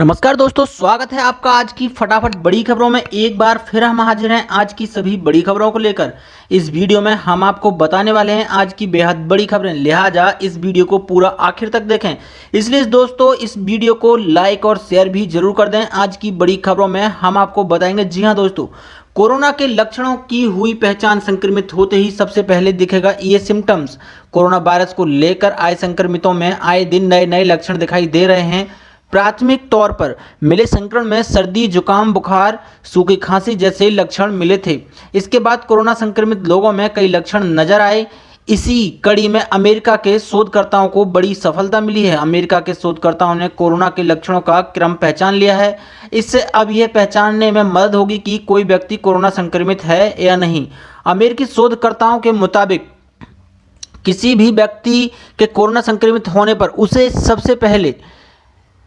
नमस्कार दोस्तों, स्वागत है आपका आज की फटाफट बड़ी खबरों में। एक बार फिर हम हाजिर हैं आज की सभी बड़ी खबरों को लेकर। इस वीडियो में हम आपको बताने वाले हैं आज की बेहद बड़ी खबरें, लिहाजा इस वीडियो को पूरा आखिर तक देखें। इसलिए दोस्तों इस वीडियो को लाइक और शेयर भी जरूर कर दें। आज की बड़ी खबरों में हम आपको बताएंगे, जी हाँ दोस्तों, कोरोना के लक्षणों की हुई पहचान। संक्रमित होते ही सबसे पहले दिखेगा ये सिम्टम्स। कोरोना वायरस को लेकर आए संक्रमितों में आए दिन नए नए लक्षण दिखाई दे रहे हैं। प्राथमिक तौर पर मिले संक्रमण में सर्दी, जुकाम, बुखार, सूखी खांसी जैसे लक्षण मिले थे। इसके बाद कोरोना संक्रमित लोगों में कई लक्षण नजर आए। इसी कड़ी में अमेरिका के शोधकर्ताओं को बड़ी सफलता मिली है। अमेरिका के शोधकर्ताओं ने कोरोना के लक्षणों का क्रम पहचान लिया है। इससे अब यह पहचानने में मदद होगी कि कोई व्यक्ति कोरोना संक्रमित है या नहीं। अमेरिकी शोधकर्ताओं के मुताबिक किसी भी व्यक्ति के कोरोना संक्रमित होने पर उसे सबसे पहले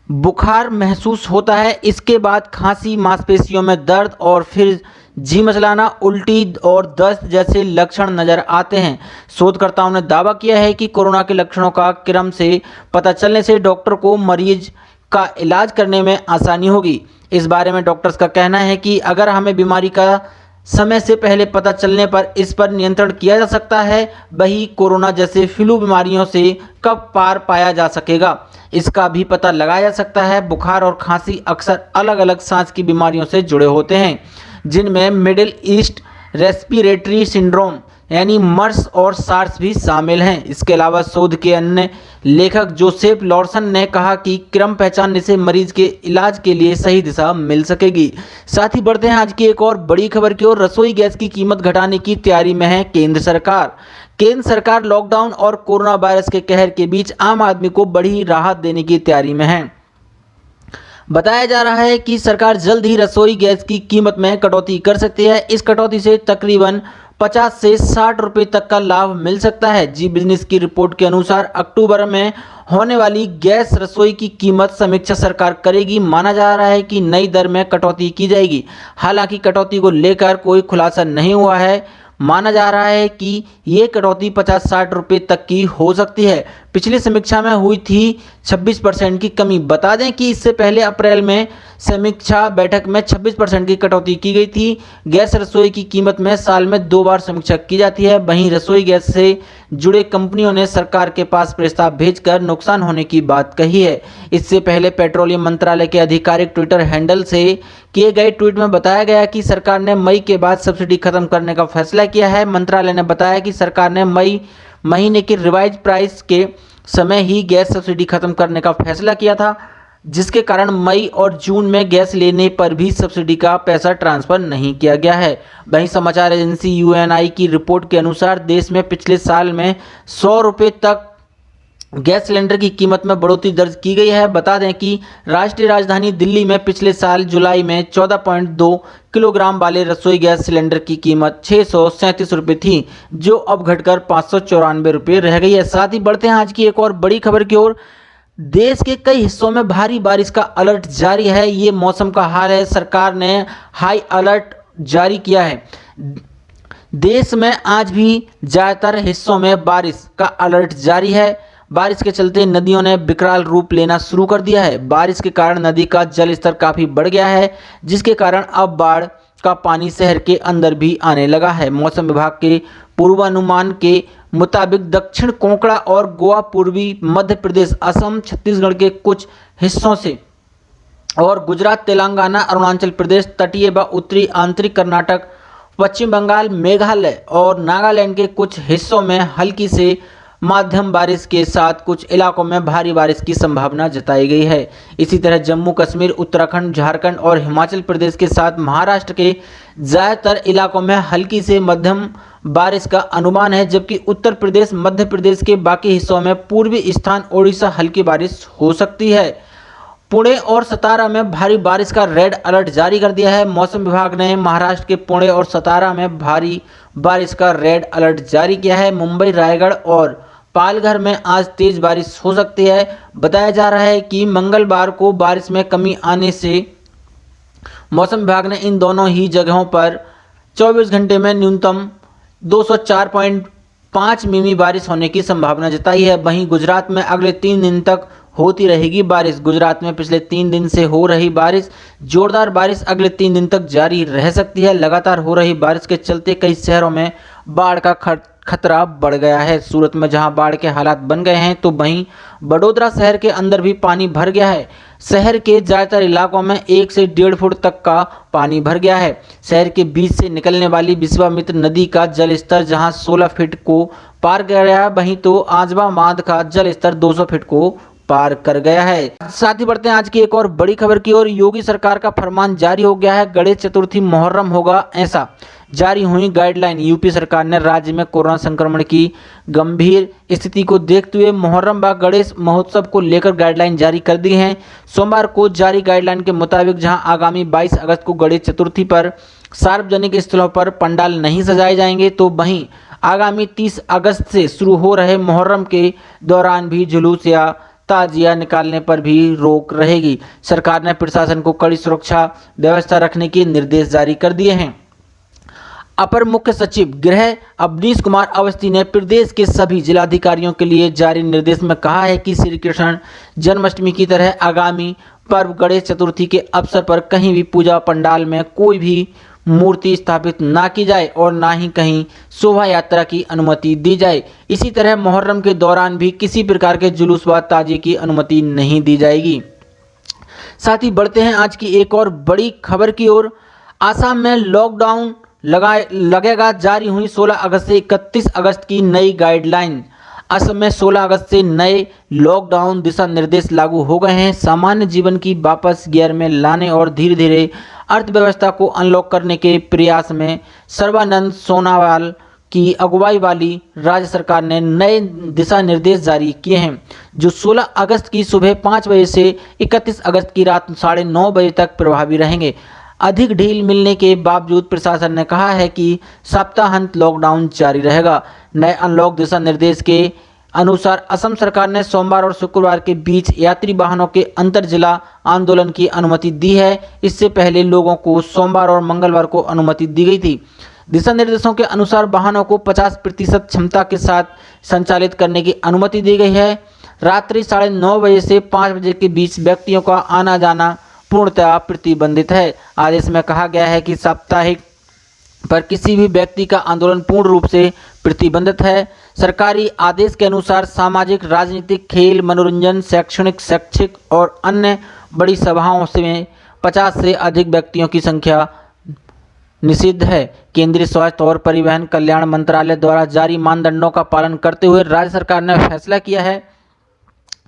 बुखार महसूस होता है। इसके बाद खांसी, मांसपेशियों में दर्द और फिर जी मचलाना, उल्टी और दस्त जैसे लक्षण नजर आते हैं। शोधकर्ताओं ने दावा किया है कि कोरोना के लक्षणों का क्रम से पता चलने से डॉक्टर को मरीज का इलाज करने में आसानी होगी। इस बारे में डॉक्टर्स का कहना है कि अगर हमें बीमारी का समय से पहले पता चलने पर इस पर नियंत्रण किया जा सकता है, वही कोरोना जैसे फ्लू बीमारियों से कब पार पाया जा सकेगा, इसका भी पता लगाया जा सकता है। बुखार और खांसी अक्सर अलग अलग सांस की बीमारियों से जुड़े होते हैं, जिनमें मिडिल ईस्ट रेस्पिरेटरी सिंड्रोम यानी मर्स और सार्स भी शामिल हैं। इसके अलावा शोध के अन्य लेखक जोसेफ लॉर्सन ने कहा कि क्रम पहचानने से मरीज के इलाज के लिए सही दिशा मिल सकेगी। साथ ही बढ़ते हैं आज की एक और बड़ी खबर की ओर। रसोई गैस की कीमत घटाने की तैयारी में है केंद्र सरकार। केंद्र सरकार लॉकडाउन और कोरोना वायरस के कहर के बीच आम आदमी को बड़ी राहत देने की तैयारी में है। बताया जा रहा है कि सरकार जल्द ही रसोई गैस की कीमत में कटौती कर सकती है। इस कटौती से तकरीबन 50 से 60 रुपये तक का लाभ मिल सकता है। जी बिजनेस की रिपोर्ट के अनुसार अक्टूबर में होने वाली गैस रसोई की कीमत समीक्षा सरकार करेगी। माना जा रहा है कि नई दर में कटौती की जाएगी। हालांकि कटौती को लेकर कोई खुलासा नहीं हुआ है। माना जा रहा है कि ये कटौती 50-60 रुपये तक की हो सकती है। पिछली समीक्षा में हुई थी 26% की कमी। बता दें कि इससे पहले अप्रैल में समीक्षा बैठक में 26% की कटौती की गई थी। गैस रसोई की कीमत में साल में 2 बार समीक्षा की जाती है। वहीं रसोई गैस से जुड़े कंपनियों ने सरकार के पास प्रस्ताव भेजकर नुकसान होने की बात कही है। इससे पहले पेट्रोलियम मंत्रालय के आधिकारिक ट्विटर हैंडल से किए गए ट्वीट में बताया गया कि सरकार ने मई के बाद सब्सिडी खत्म करने का फैसला किया है। मंत्रालय ने बताया कि सरकार ने मई महीने के रिवाइज प्राइस के समय ही गैस सब्सिडी खत्म करने का फैसला किया था, जिसके कारण मई और जून में गैस लेने पर भी सब्सिडी का पैसा ट्रांसफर नहीं किया गया है। वहीं समाचार एजेंसी यूएनआई की रिपोर्ट के अनुसार देश में पिछले साल में 100 रुपये तक गैस सिलेंडर की कीमत में बढ़ोतरी दर्ज की गई है। बता दें कि राष्ट्रीय राजधानी दिल्ली में पिछले साल जुलाई में 14.2 किलोग्राम वाले रसोई गैस सिलेंडर की कीमत 637 रुपये थी, जो अब घटकर 594 रुपये रह गई है। साथ ही बढ़ते हैं आज की एक और बड़ी खबर की ओर। देश के कई हिस्सों में भारी बारिश का अलर्ट जारी है। ये मौसम का हाल है। सरकार ने हाई अलर्ट जारी किया है। देश में आज भी ज़्यादातर हिस्सों में बारिश का अलर्ट जारी है। बारिश के चलते नदियों ने विकराल रूप लेना शुरू कर दिया है। बारिश के कारण नदी का जल स्तर काफ़ी बढ़ गया है, जिसके कारण अब बाढ़ का पानी शहर के अंदर भी आने लगा है। मौसम विभाग के पूर्वानुमान के मुताबिक दक्षिण कोंकण और गोवा, पूर्वी मध्य प्रदेश, असम, छत्तीसगढ़ के कुछ हिस्सों से और गुजरात, तेलंगाना, अरुणाचल प्रदेश, तटीय व उत्तरी आंतरिक कर्नाटक, पश्चिम बंगाल, मेघालय और नागालैंड के कुछ हिस्सों में हल्की से माध्यम बारिश के साथ कुछ इलाकों में भारी बारिश की संभावना जताई गई है। इसी तरह जम्मू कश्मीर, उत्तराखंड, झारखंड और हिमाचल प्रदेश के साथ महाराष्ट्र के ज़्यादातर इलाकों में हल्की से मध्यम बारिश का अनुमान है, जबकि उत्तर प्रदेश, मध्य प्रदेश के बाकी हिस्सों में पूर्वी स्थान ओडिशा हल्की बारिश हो सकती है। पुणे और सतारा में भारी बारिश का रेड अलर्ट जारी कर दिया है। मौसम विभाग ने महाराष्ट्र के पुणे और सतारा में भारी बारिश का रेड अलर्ट जारी किया है। मुंबई, रायगढ़ और पालघर में आज तेज बारिश हो सकती है। बताया जा रहा है कि मंगलवार को बारिश में कमी आने से मौसम विभाग ने इन दोनों ही जगहों पर 24 घंटे में न्यूनतम 204.5 मिमी बारिश होने की संभावना जताई है। वहीं गुजरात में अगले 3 दिन तक होती रहेगी बारिश। गुजरात में पिछले 3 दिन से हो रही बारिश, जोरदार बारिश अगले 3 दिन तक जारी रह सकती है। लगातार हो रही बारिश के चलते कई शहरों में बाढ़ का खतरा बढ़ गया है। सूरत में जहां बाढ़ के हालात बन गए हैं, तो वहीं बड़ोदरा शहर के अंदर भी पानी भर गया है। शहर के ज्यादातर इलाकों में 1 से 1.5 फुट तक का पानी भर गया है। शहर के बीच से निकलने वाली विश्वामित्र नदी का जल स्तर जहां 16 फीट को पार कर गया है, वहीं तो आजवा बांध का जल स्तर 200 फीट को पार कर गया है। साथ ही बढ़ते हैं आज की एक और बड़ी खबर की ओर। योगी सरकार का फरमान जारी हो गया है, गणेश चतुर्थी मुहर्रम होगा ऐसा। जारी हुई गाइडलाइन। यूपी सरकार ने राज्य में कोरोना संक्रमण की गंभीर स्थिति को देखते हुए मुहर्रम व गणेश महोत्सव को लेकर गाइडलाइन जारी कर दी है। सोमवार को जारी गाइडलाइन के मुताबिक जहां आगामी 22 अगस्त को गणेश चतुर्थी पर सार्वजनिक स्थलों पर पंडाल नहीं सजाए जाएंगे, तो वहीं आगामी 30 अगस्त से शुरू हो रहे मुहर्रम के दौरान भी जुलूस या ताजिया निकालने पर भी रोक रहेगी। सरकार ने प्रशासन को कड़ी सुरक्षा व्यवस्था रखने के निर्देश जारी कर दिए हैं। अपर मुख्य सचिव गृह अवनीश कुमार अवस्थी ने प्रदेश के सभी जिलाधिकारियों के लिए जारी निर्देश में कहा है कि श्री कृष्ण जन्माष्टमी की तरह आगामी पर्व गणेश चतुर्थी के अवसर पर कहीं भी पूजा पंडाल में कोई भी मूर्ति स्थापित ना की जाए और ना ही कहीं शोभा यात्रा की अनुमति दी जाए। इसी तरह मुहर्रम के दौरान भी किसी प्रकार के जुलूस व ताजिए की अनुमति नहीं दी जाएगी। साथ ही बढ़ते हैं आज की एक और बड़ी खबर की ओर। आसाम में लॉकडाउन लगेगा। जारी हुई 16 अगस्त से 31 अगस्त की नई गाइडलाइन। असम में 16 अगस्त से नए लॉकडाउन दिशा निर्देश लागू हो गए हैं। सामान्य जीवन की वापस गियर में लाने और धीरे धीरे अर्थव्यवस्था को अनलॉक करने के प्रयास में सर्बानंद सोनोवाल की अगुवाई वाली राज्य सरकार ने नए दिशा निर्देश जारी किए हैं, जो 16 अगस्त की सुबह 5 बजे से 31 अगस्त की रात 9:30 बजे तक प्रभावी रहेंगे। अधिक ढील मिलने के बावजूद प्रशासन ने कहा है कि सप्ताहांत लॉकडाउन जारी रहेगा। नए अनलॉक दिशा निर्देश के अनुसार असम सरकार ने सोमवार और शुक्रवार के बीच यात्री वाहनों के अंतर जिला आंदोलन की अनुमति दी है। इससे पहले लोगों को सोमवार और मंगलवार को अनुमति दी गई थी। दिशा निर्देशों के अनुसार वाहनों को 50% क्षमता के साथ संचालित करने की अनुमति दी गई है। रात्रि 9:30 बजे से 5 बजे के बीच व्यक्तियों का आना जाना पूर्णतः प्रतिबंधित है। आदेश में कहा गया है कि साप्ताहिक पर किसी भी व्यक्ति का आंदोलन पूर्ण रूप से प्रतिबंधित है। सरकारी आदेश के अनुसार सामाजिक, राजनीतिक, खेल, मनोरंजन, शैक्षणिक, शैक्षिक और अन्य बड़ी सभाओं में 50 से अधिक व्यक्तियों की संख्या निषिद्ध है। केंद्रीय स्वास्थ्य और परिवहन कल्याण मंत्रालय द्वारा जारी मानदंडों का पालन करते हुए राज्य सरकार ने फैसला किया है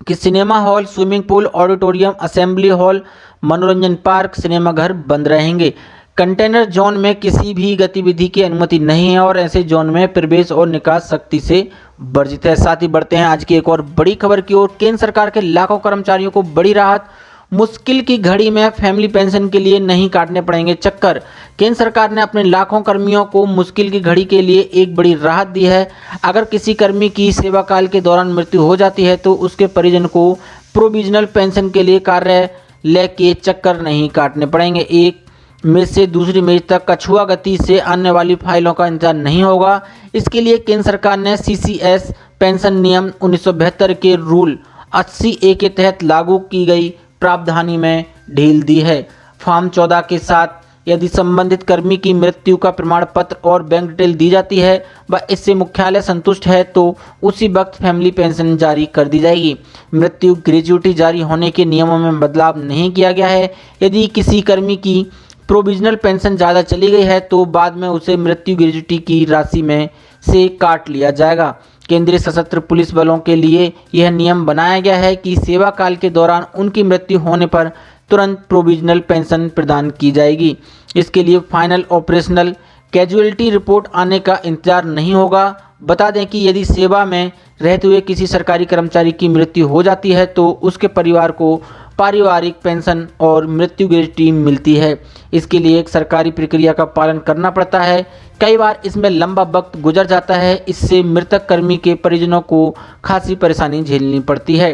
कि cinema hall, swimming pool, auditorium, assembly hall, मनोरंजन पार्क, सिनेमाघर बंद रहेंगे। कंटेनर जोन में किसी भी गतिविधि की अनुमति नहीं है और ऐसे जोन में प्रवेश और निकास सख्ती से वर्जित है। साथ ही बढ़ते हैं आज की एक और बड़ी खबर की ओर। केंद्र सरकार के लाखों कर्मचारियों को बड़ी राहत। मुश्किल की घड़ी में फैमिली पेंशन के लिए नहीं काटने पड़ेंगे चक्कर। केंद्र सरकार ने अपने लाखों कर्मियों को मुश्किल की घड़ी के लिए एक बड़ी राहत दी है। अगर किसी कर्मी की सेवा काल के दौरान मृत्यु हो जाती है तो उसके परिजन को प्रोविजनल पेंशन के लिए कार्यालय के चक्कर नहीं काटने पड़ेंगे। एक मेज से दूसरी मेज तक कछुआ गति से आने वाली फाइलों का इंतजार नहीं होगा। इसके लिए केंद्र सरकार ने सीसीएस पेंशन नियम 1972 के रूल 80A के तहत लागू की गई प्रावधानी में ढील दी है। फॉर्म 14 के साथ यदि संबंधित कर्मी की मृत्यु का प्रमाण पत्र और बैंक डिटेल दी जाती है व इससे मुख्यालय संतुष्ट है तो उसी वक्त फैमिली पेंशन जारी कर दी जाएगी। मृत्यु ग्रेच्युटी जारी होने के नियमों में बदलाव नहीं किया गया है। यदि किसी कर्मी की प्रोविजनल पेंशन ज़्यादा चली गई है तो बाद में उसे मृत्यु ग्रेच्युटी की राशि में से काट लिया जाएगा। केंद्रीय सशस्त्र पुलिस बलों के लिए यह नियम बनाया गया है कि सेवा काल के दौरान उनकी मृत्यु होने पर तुरंत प्रोविजनल पेंशन प्रदान की जाएगी। इसके लिए फाइनल ऑपरेशनल कैजुअलिटी रिपोर्ट आने का इंतजार नहीं होगा। बता दें कि यदि सेवा में रहते हुए किसी सरकारी कर्मचारी की मृत्यु हो जाती है तो उसके परिवार को पारिवारिक पेंशन और मृत्यु ग्रेच्युटी मिलती है। इसके लिए एक सरकारी प्रक्रिया का पालन करना पड़ता है। कई बार इसमें लंबा वक्त गुजर जाता है। इससे मृतक कर्मी के परिजनों को खासी परेशानी झेलनी पड़ती है।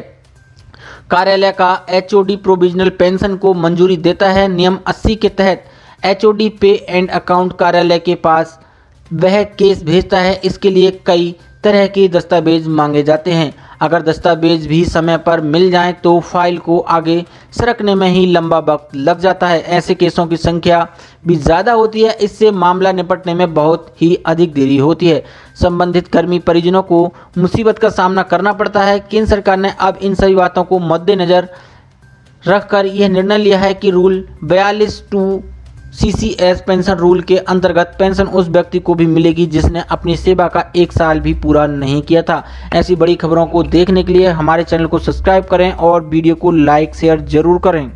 कार्यालय का एचओडी प्रोविजनल पेंशन को मंजूरी देता है। नियम 80 के तहत एचओडी पे एंड अकाउंट कार्यालय के पास वह केस भेजता है। इसके लिए कई तरह के दस्तावेज मांगे जाते हैं। अगर दस्तावेज भी समय पर मिल जाएं तो फाइल को आगे सरकने में ही लंबा वक्त लग जाता है। ऐसे केसों की संख्या भी ज़्यादा होती है। इससे मामला निपटने में बहुत ही अधिक देरी होती है। संबंधित कर्मी परिजनों को मुसीबत का सामना करना पड़ता है। केंद्र सरकार ने अब इन सभी बातों को मद्देनज़र रखकर यह निर्णय लिया है कि रूल 42 CCS पेंशन रूल के अंतर्गत पेंशन उस व्यक्ति को भी मिलेगी जिसने अपनी सेवा का 1 साल भी पूरा नहीं किया था। ऐसी बड़ी खबरों को देखने के लिए हमारे चैनल को सब्सक्राइब करें और वीडियो को लाइक शेयर जरूर करें।